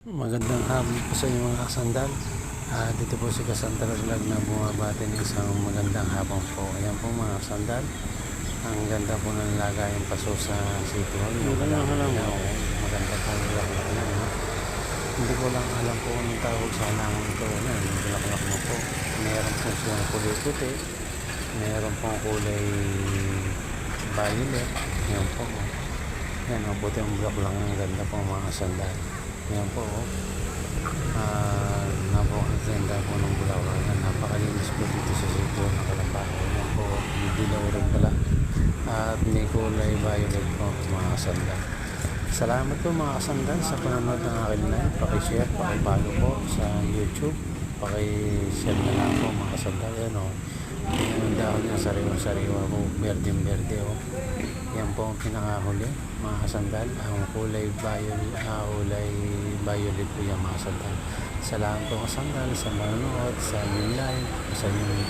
Magandang hapon po sa inyo mga kasandal. Dito po si Cassandra Vlog na bumabati ng isang magandang hapon po. Ayan po mga kasandal. Ang ganda po ng lagayang paso sa City Hall. Maganda po ang bulaklak na. Hindi ko lang alam po anong tawag sa halaman ito. Yung bulaklak mo po. Meron po siyang kulay puti. Meron pong kulay violet. Ayan po. Ayan ang puti ang bulaklak. Ang ganda po mga kasandal. Ayan po, napakaganda po ng bulaklak. Napakalinis po dito sa sitio ng Kalambao. Ayan po, may dilaw rin pala. At may kulay violet po mga kasandal. Salamat po mga kasandal sa panonood ng akin live. Pakishare, pakipalo po sa YouTube. Pakishare na lang po mga kasandal. Ayan o, yung dahon niya sariwa-sariwa po, berdeng-berde o. Yan po ang pinakahuli mga kasandal. Ang kulay violet po yan mga kasandal. Salamat po kasandal sa manonood, sa inyong live, sa inyong